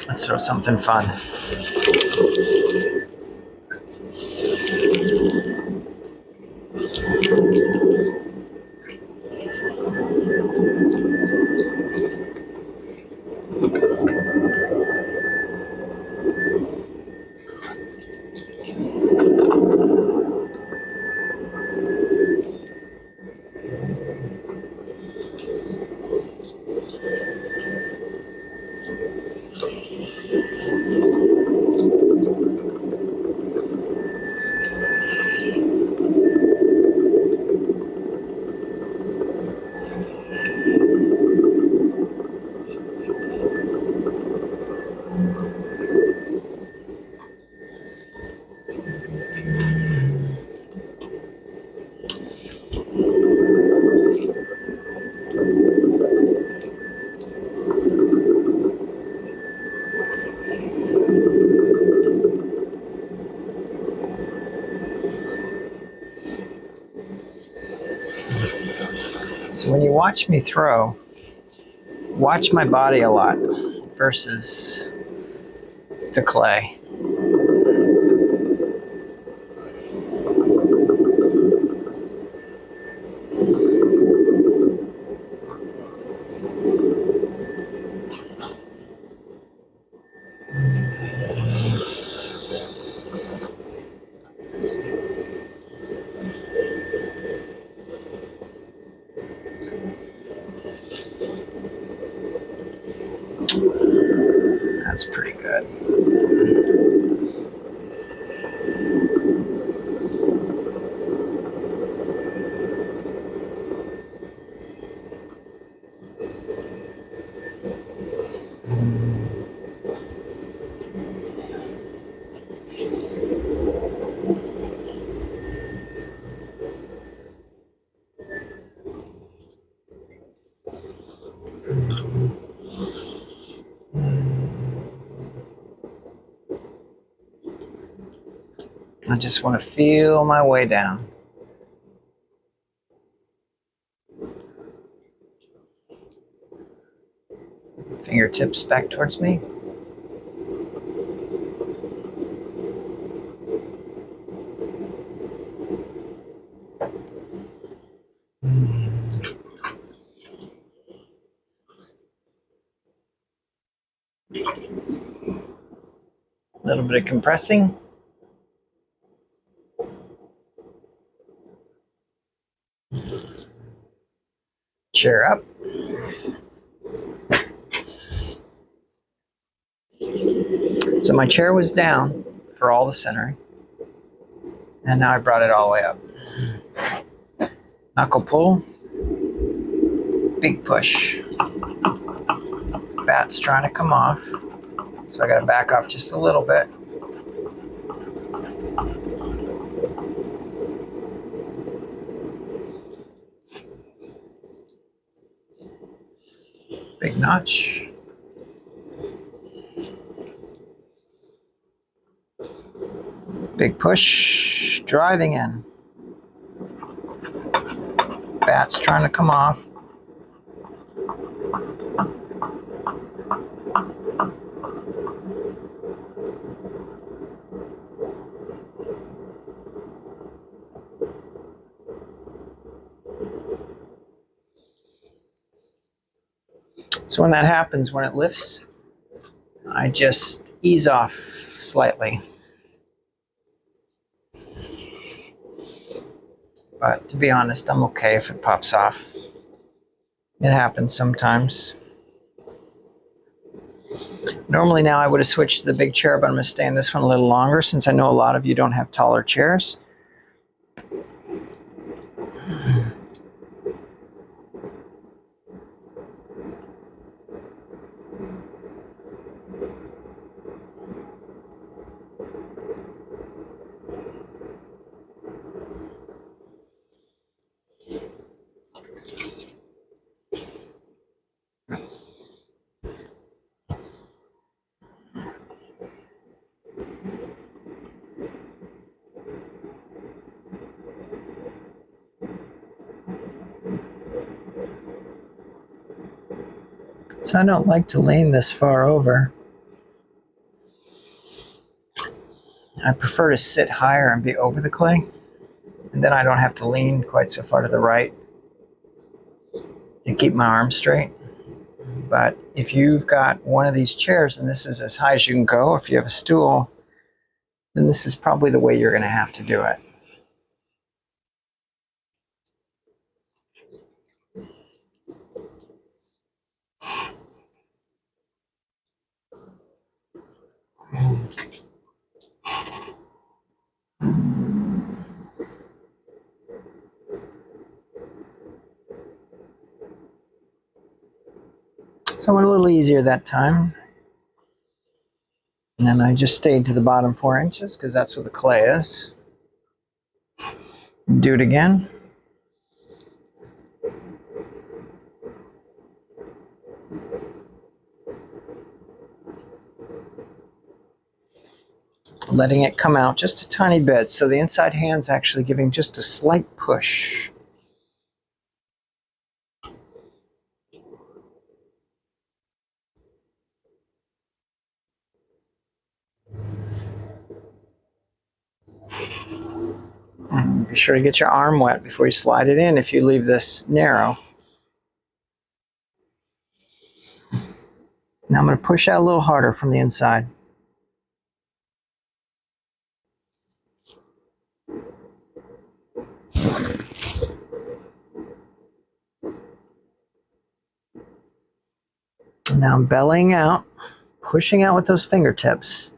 Let's throw something fun. So when you watch me throw, watch my body a lot versus the clay. That's pretty good. I just want to feel my way down. Fingertips back towards me. A little bit of compressing. Chair up. So my chair was down for all the centering, and now I brought it all the way up. Knuckle pull, big push. Bat's trying to come off, so I got to back off just a little bit. Big notch. Big push, driving in. Bat's trying to come off. So when that happens, when it lifts, I just ease off slightly. But to be honest, I'm okay if it pops off. It happens sometimes. Normally now I would have switched to the big chair, but I'm going to stay in this one a little longer since I know a lot of you don't have taller chairs. So I don't like to lean this far over. I prefer to sit higher and be over the clay, and then I don't have to lean quite so far to the right to keep my arms straight. But if you've got one of these chairs and this is as high as you can go, if you have a stool, then this is probably the way you're going to have to do it. So it went a little easier that time. And then I just stayed to the bottom 4 inches because that's where the clay is. Do it again. Letting it come out just a tiny bit, so the inside hand's actually giving just a slight push. And be sure to get your arm wet before you slide it in if you leave this narrow. Now I'm going to push out a little harder from the inside. And now I'm bellying out, pushing out with those fingertips.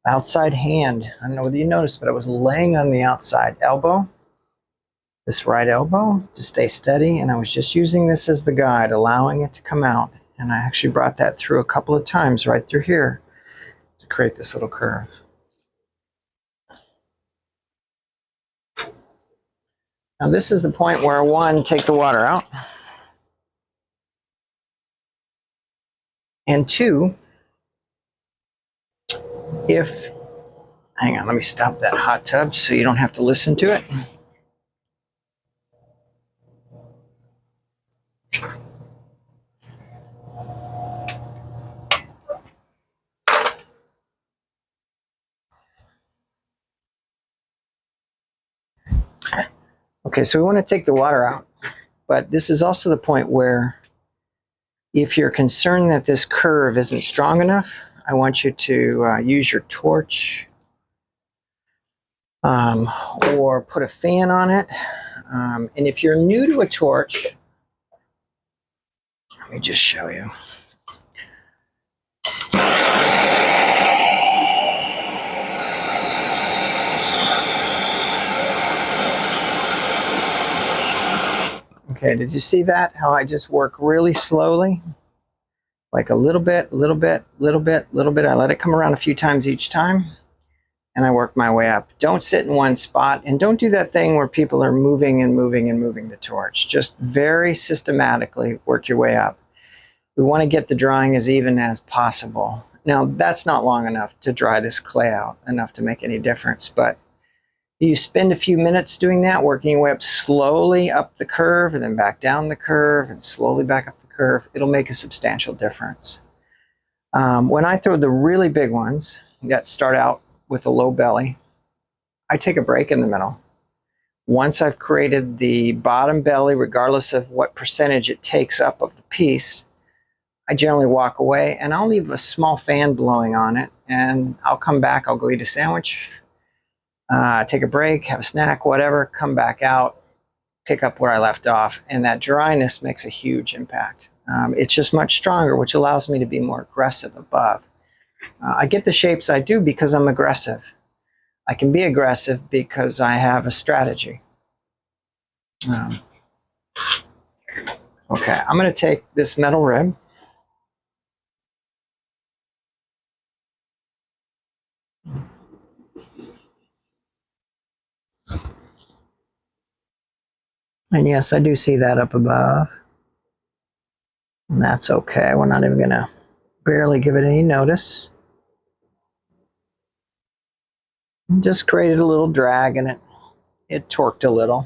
Outside hand, I don't know whether you noticed, but I was laying on the outside elbow, this right elbow, to stay steady, and I was just using this as the guide, allowing it to come out. And I actually brought that through a couple of times right through here to create this little curve. Now this is the point where, 1, take the water out, and 2, hang on, let me stop that hot tub so you don't have to listen to it. Okay, so we want to take the water out, but this is also the point where if you're concerned that this curve isn't strong enough, I want you to use your torch or put a fan on it. And if you're new to a torch, let me just show you. Okay, did you see that? How I just work really slowly? Like a little bit, little bit, little bit, little bit. I let it come around a few times each time, and I work my way up. Don't sit in one spot, and don't do that thing where people are moving and moving and moving the torch. Just very systematically work your way up. We want to get the drying as even as possible. Now, that's not long enough to dry this clay out, enough to make any difference, but you spend a few minutes doing that, working your way up slowly up the curve and then back down the curve and slowly back up the curve. It'll make a substantial difference. When I throw the really big ones that start out with a low belly, I take a break in the middle. Once I've created the bottom belly, regardless of what percentage it takes up of the piece, I generally walk away and I'll leave a small fan blowing on it, and I'll come back, I'll go eat a sandwich, take a break, have a snack, whatever, come back out, pick up where I left off, and that dryness makes a huge impact. It's just much stronger, which allows me to be more aggressive above. I get the shapes I do because I'm aggressive. I can be aggressive because I have a strategy. Okay, I'm going to take this metal rib. And yes, I do see that up above. And that's okay. We're not even going to barely give it any notice. Just created a little drag and it torqued a little.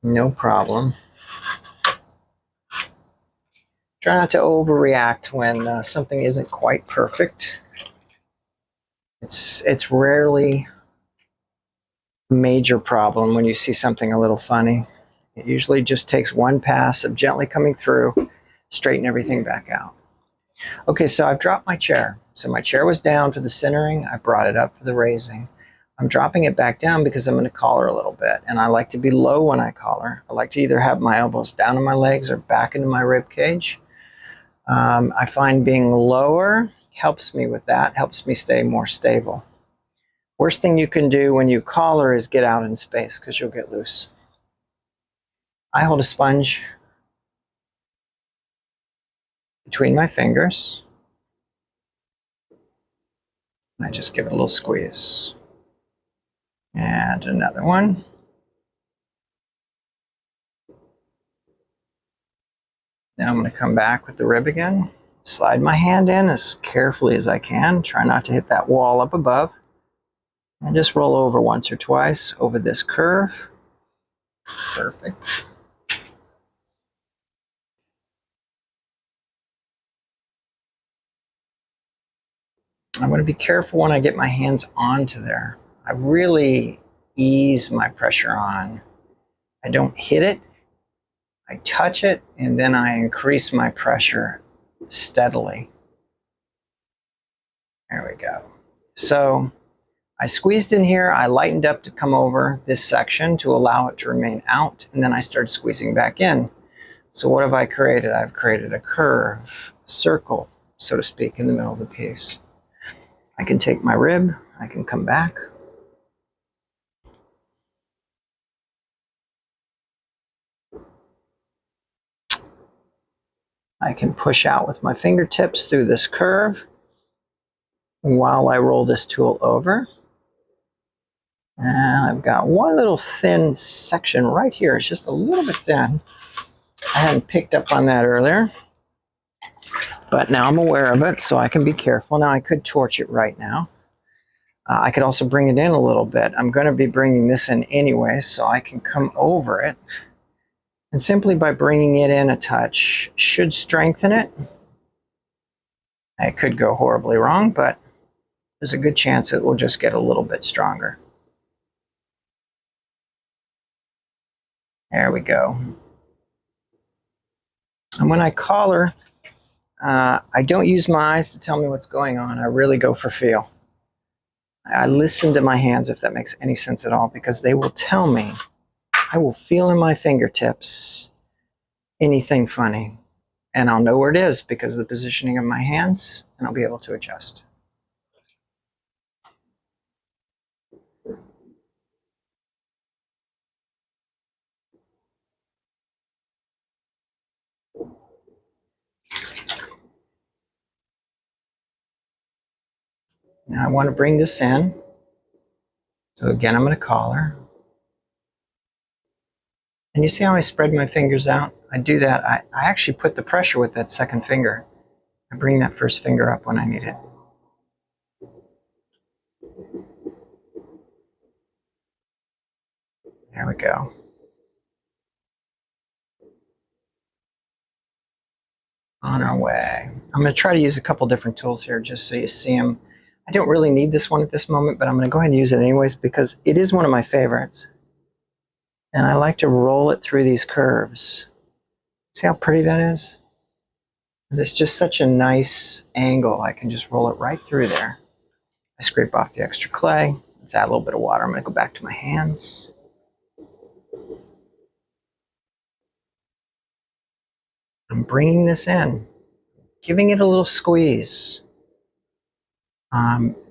No problem. Try not to overreact when something isn't quite perfect. It's rarely a major problem when you see something a little funny. It usually just takes one pass of gently coming through, straighten everything back out. Okay, so I've dropped my chair. So my chair was down for the centering. I brought it up for the raising. I'm dropping it back down because I'm going to collar a little bit. And I like to be low when I collar. I like to either have my elbows down on my legs or back into my rib cage. I find being lower helps me with that, helps me stay more stable. Worst thing you can do when you collar is get out in space because you'll get loose. I hold a sponge between my fingers. And I just give it a little squeeze. And another one. Now I'm going to come back with the rib again. Slide my hand in as carefully as I can. Try not to hit that wall up above. And just roll over once or twice over this curve. Perfect. I'm going to be careful when I get my hands onto there. I really ease my pressure on. I don't hit it. I touch it, and then I increase my pressure steadily. There we go. So I squeezed in here. I lightened up to come over this section to allow it to remain out, and then I started squeezing back in. So what have I created? I've created a curve, a circle, so to speak, in the middle of the piece. I can take my rib, I can come back. I can push out with my fingertips through this curve while I roll this tool over. And I've got one little thin section right here. It's just a little bit thin. I hadn't picked up on that earlier, but now I'm aware of it, so I can be careful. Now I could torch it right now. I could also bring it in a little bit. I'm going to be bringing this in anyway, so I can come over it. And simply by bringing it in a touch should strengthen it. It could go horribly wrong, but there's a good chance it will just get a little bit stronger. There we go. And when I collar, I don't use my eyes to tell me what's going on. I really go for feel. I listen to my hands, if that makes any sense at all, because they will tell me. I will feel in my fingertips anything funny, and I'll know where it is because of the positioning of my hands, and I'll be able to adjust. Now I want to bring this in. So again, I'm going to collar. And you see how I spread my fingers out? I do that. I actually put the pressure with that second finger. I bring that first finger up when I need it. There we go. On our way. I'm going to try to use a couple different tools here just so you see them. I don't really need this one at this moment, but I'm going to go ahead and use it anyways because it is one of my favorites. And I like to roll it through these curves. See how pretty that is? It's just such a nice angle. I can just roll it right through there. I scrape off the extra clay. Let's add a little bit of water. I'm going to go back to my hands. I'm bringing this in, giving it a little squeeze.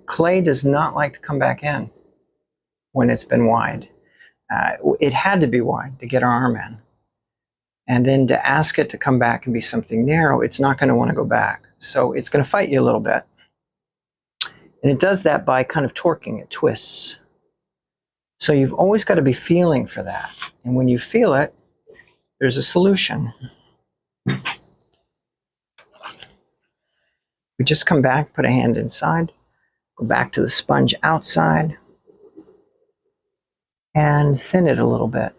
Clay does not like to come back in when it's been wide. It had to be wide to get our arm in. And then to ask it to come back and be something narrow, it's not going to want to go back. So it's going to fight you a little bit. And it does that by kind of torquing it, twists. So you've always got to be feeling for that. And when you feel it, there's a solution. We just come back, put a hand inside, go back to the sponge outside, and thin it a little bit.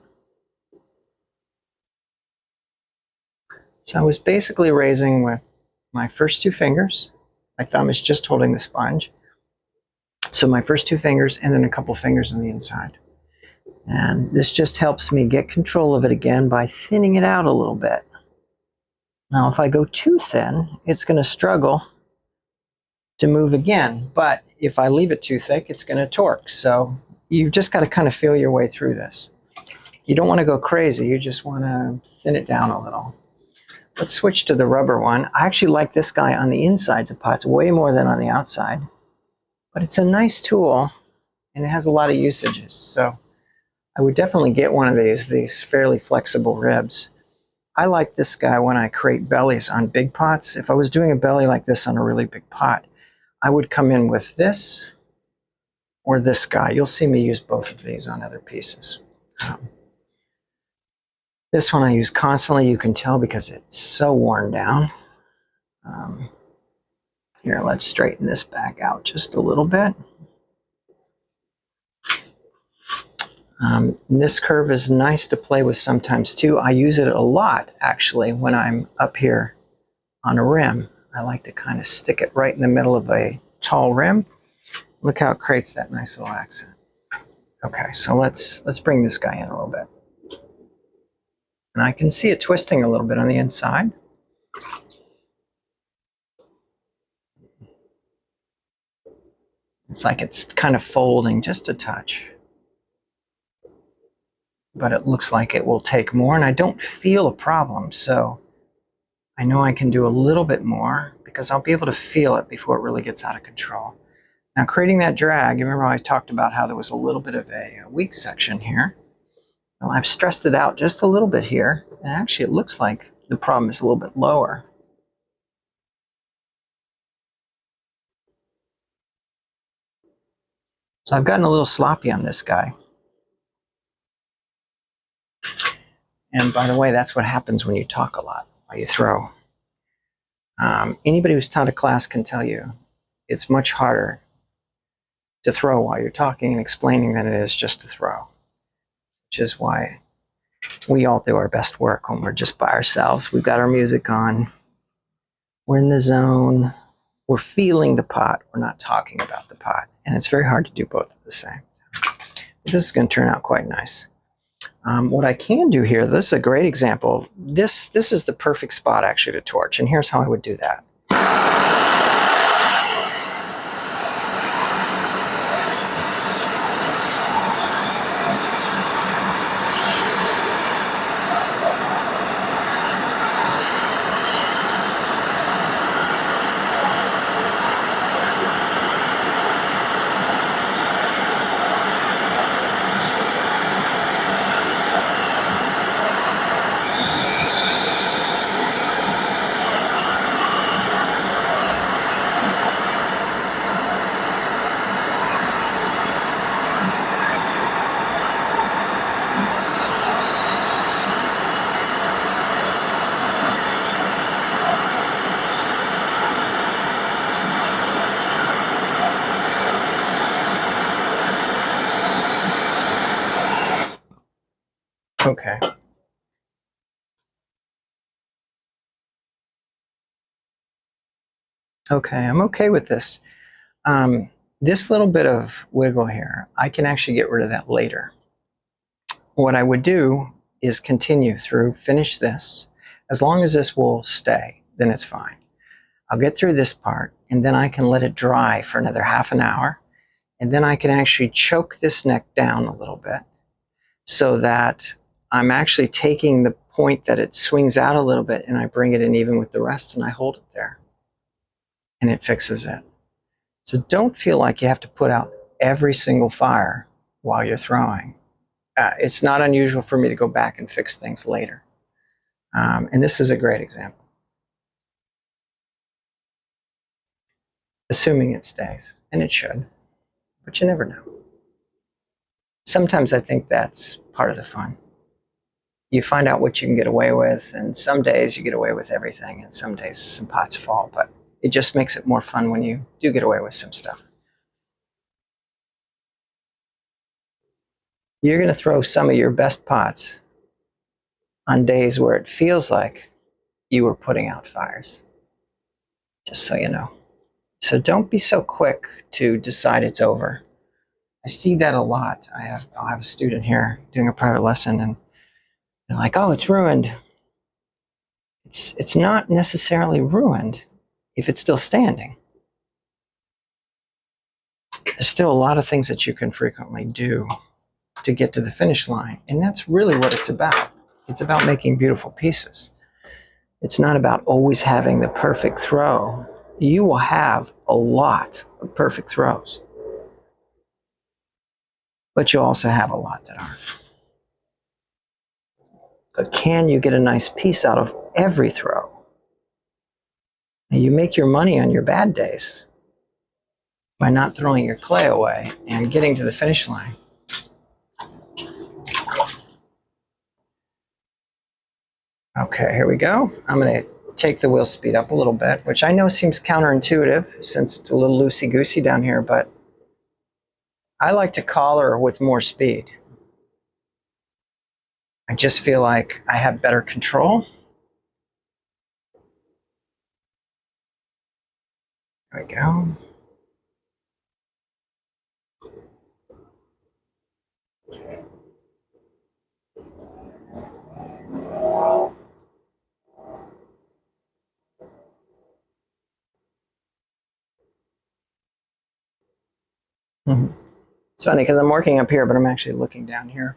So I was basically raising with my first two fingers. My thumb is just holding the sponge. So my first 2 fingers and then a couple fingers on the inside. And this just helps me get control of it again by thinning it out a little bit. Now, if I go too thin, it's going to struggle to move again. But if I leave it too thick, it's going to torque. So you've just got to kind of feel your way through this. You don't want to go crazy. You just want to thin it down a little. Let's switch to the rubber one. I actually like this guy on the insides of pots way more than on the outside. But it's a nice tool, and it has a lot of usages. So I would definitely get one of these fairly flexible ribs. I like this guy when I create bellies on big pots. If I was doing a belly like this on a really big pot, I would come in with this or this guy. You'll see me use both of these on other pieces. This one I use constantly, you can tell because it's so worn down. Here, let's straighten this back out just a little bit. This curve is nice to play with sometimes too. I use it a lot actually when I'm up here on a rim. I like to kind of stick it right in the middle of a tall rim. Look how it creates that nice little accent. Okay, so let's bring this guy in a little bit. And I can see it twisting a little bit on the inside. It's like it's kind of folding just a touch. But it looks like it will take more, and I don't feel a problem, so I know I can do a little bit more because I'll be able to feel it before it really gets out of control. Now, creating that drag, you remember I talked about how there was a little bit of a weak section here. Well, I've stressed it out just a little bit here, and actually it looks like the problem is a little bit lower. So I've gotten a little sloppy on this guy. And by the way, that's what happens when you talk a lot while you throw. Anybody who's taught a class can tell you it's much harder to throw while you're talking and explaining than it is just to throw, which is why we all do our best work when we're just by ourselves. We've got our music on, we're in the zone, we're feeling the pot, we're not talking about the pot, and it's very hard to do both at the same time. But this is going to turn out quite nice. What I can do here, this is a great example. This is the perfect spot actually to torch, and here's how I would do that. Okay. Okay, I'm okay with this. This little bit of wiggle here, I can actually get rid of that later. What I would do is continue through, finish this. As long as this will stay, then it's fine. I'll get through this part, and then I can let it dry for another half an hour, and then I can actually choke this neck down a little bit so that I'm actually taking the point that it swings out a little bit, and I bring it in even with the rest, and I hold it there. And it fixes it. So don't feel like you have to put out every single fire while you're throwing. It's not unusual for me to go back and fix things later. And this is a great example. Assuming it stays, and it should, but you never know. Sometimes I think that's part of the fun. You find out what you can get away with, and some days you get away with everything, and some days some pots fall, but it just makes it more fun when you do get away with some stuff. You're going to throw some of your best pots on days where it feels like you were putting out fires. Just so you know. So don't be so quick to decide it's over. I see that a lot. I'll have a student here doing a private lesson and they're like, oh, it's ruined. It's not necessarily ruined if it's still standing. There's still a lot of things that you can frequently do to get to the finish line. And that's really what it's about. It's about making beautiful pieces. It's not about always having the perfect throw. You will have a lot of perfect throws, but you'll also have a lot that aren't. But can you get a nice piece out of every throw? And you make your money on your bad days by not throwing your clay away and getting to the finish line. Okay, here we go. I'm going to take the wheel speed up a little bit, which I know seems counterintuitive since it's a little loosey-goosey down here, but I like to collar with more speed. I just feel like I have better control. There we go. It's funny because I'm working up here, but I'm actually looking down here.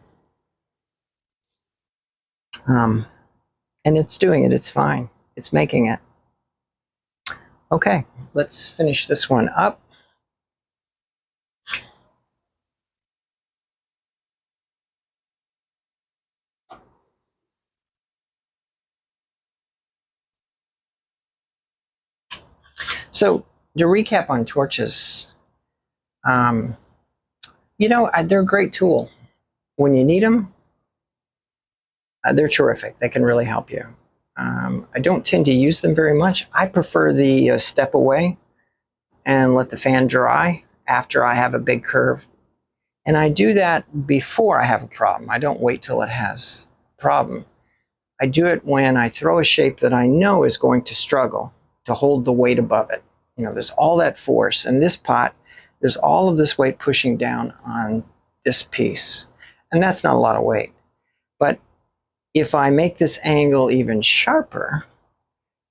And it's doing it. It's fine. It's making it. Okay, let's finish this one up. So to recap on torches, you know, they're a great tool. When you need them, they're terrific. They can really help you. I don't tend to use them very much. I prefer the step away and let the fan dry after I have a big curve. And I do that before I have a problem. I don't wait till it has a problem. I do it when I throw a shape that I know is going to struggle to hold the weight above it. You know, there's all that force. In this pot, there's all of this weight pushing down on this piece. And that's not a lot of weight. But if I make this angle even sharper,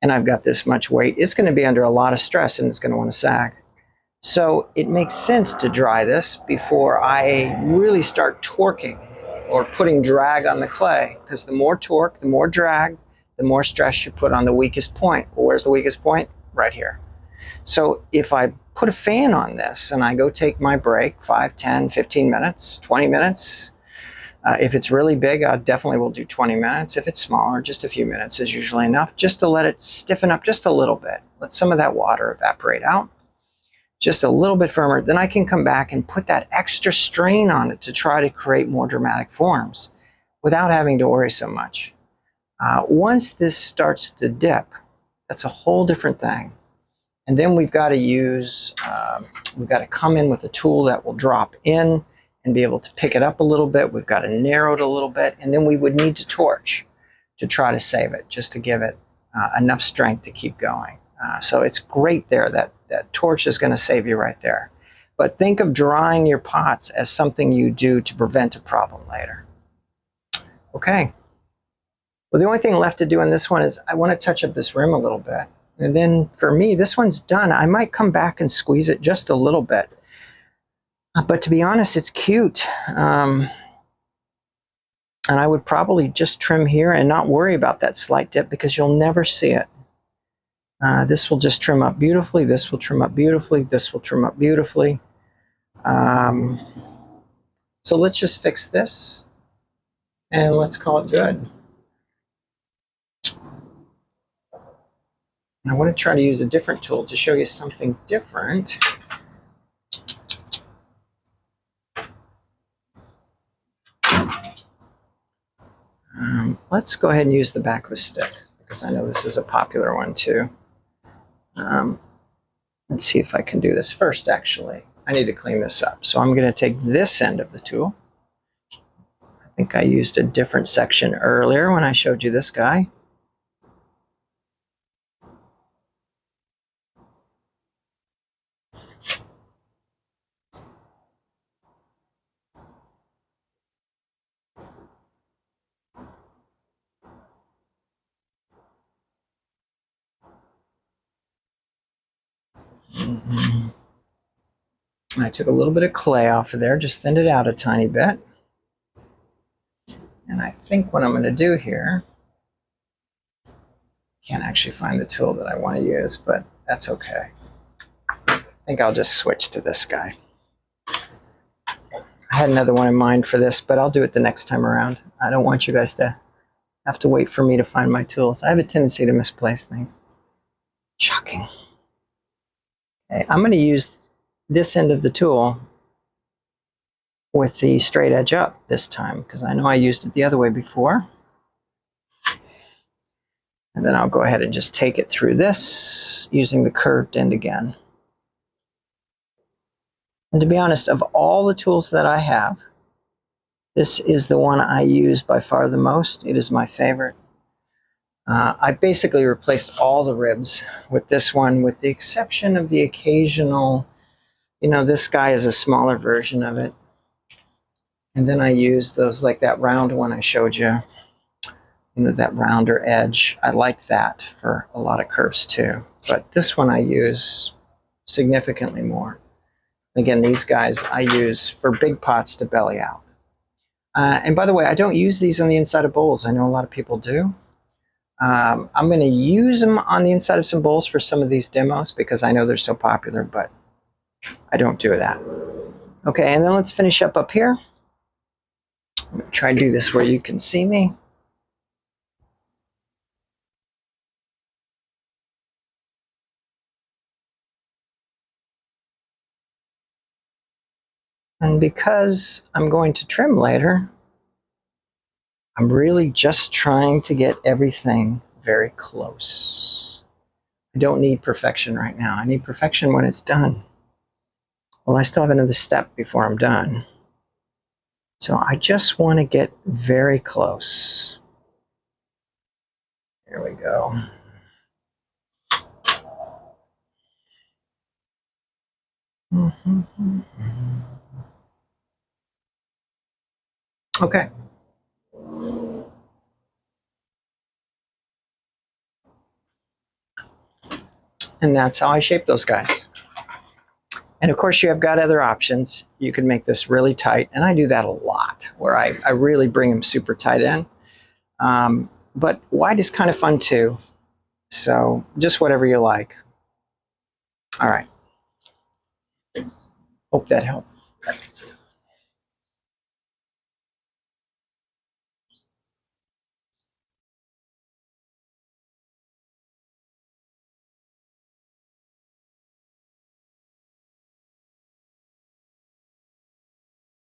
and I've got this much weight, it's going to be under a lot of stress and it's going to want to sag. So it makes sense to dry this before I really start torquing or putting drag on the clay, because the more torque, the more drag, the more stress you put on the weakest point. Well, where's the weakest point? Right here. So if I put a fan on this and I go take my break, 5, 10, 15 minutes, 20 minutes, if it's really big, I definitely will do 20 minutes. If it's smaller, just a few minutes is usually enough, just to let it stiffen up just a little bit. Let some of that water evaporate out. Just a little bit firmer, then I can come back and put that extra strain on it to try to create more dramatic forms without having to worry so much. Once this starts to dip, that's a whole different thing. And then we've got to come in with a tool that will drop in and be able to pick it up a little bit. We've got to narrow it a little bit, and then we would need to torch to try to save it, just to give it enough strength to keep going. So it's great there. That torch is going to save you right there. But think of drying your pots as something you do to prevent a problem later. Okay. Well, the only thing left to do in this one is I want to touch up this rim a little bit. And then for me, this one's done. I might come back and squeeze it just a little bit. But to be honest, it's cute. And I would probably just trim here and not worry about that slight dip because you'll never see it. This will just trim up beautifully. This will trim up beautifully. This will trim up beautifully. So let's just fix this and let's call it good. And I want to try to use a different tool to show you something different. Let's go ahead and use the back of a stick because I know this is a popular one too. Let's see if I can do this first, actually. I need to clean this up. So I'm going to take this end of the tool. I think I used a different section earlier when I showed you this guy. I took a little bit of clay off of there, just thinned it out a tiny bit. And I think what I'm going to do here, can't actually find the tool that I want to use, but that's okay. I think I'll just switch to this guy. I had another one in mind for this, but I'll do it the next time around. I don't want you guys to have to wait for me to find my tools. I have a tendency to misplace things. Shocking. Okay, I'm going to use this end of the tool with the straight edge up this time, because I know I used it the other way before. And then I'll go ahead and just take it through this using the curved end again. And to be honest, of all the tools that I have, this is the one I use by far the most. It is my favorite. I basically replaced all the ribs with this one, with the exception of the occasional, this guy is a smaller version of it. And then I use those, like that round one I showed you, that rounder edge. I like that for a lot of curves too. But this one I use significantly more. Again, these guys I use for big pots to belly out. And by the way, I don't use these on the inside of bowls. I know a lot of people do. I'm going to use them on the inside of some bowls for some of these demos because I know they're so popular, but I don't do that. Okay, and then let's finish up here. I'm going to try to do this where you can see me. And because I'm going to trim later, I'm really just trying to get everything very close. I don't need perfection right now. I need perfection when it's done. Well, I still have another step before I'm done. So I just want to get very close. There we go. Okay. And that's how I shape those guys. And of course, you have got other options. You can make this really tight, and I do that a lot, where I really bring them super tight in. But wide is kind of fun too. So just whatever you like. All right. Hope that helped.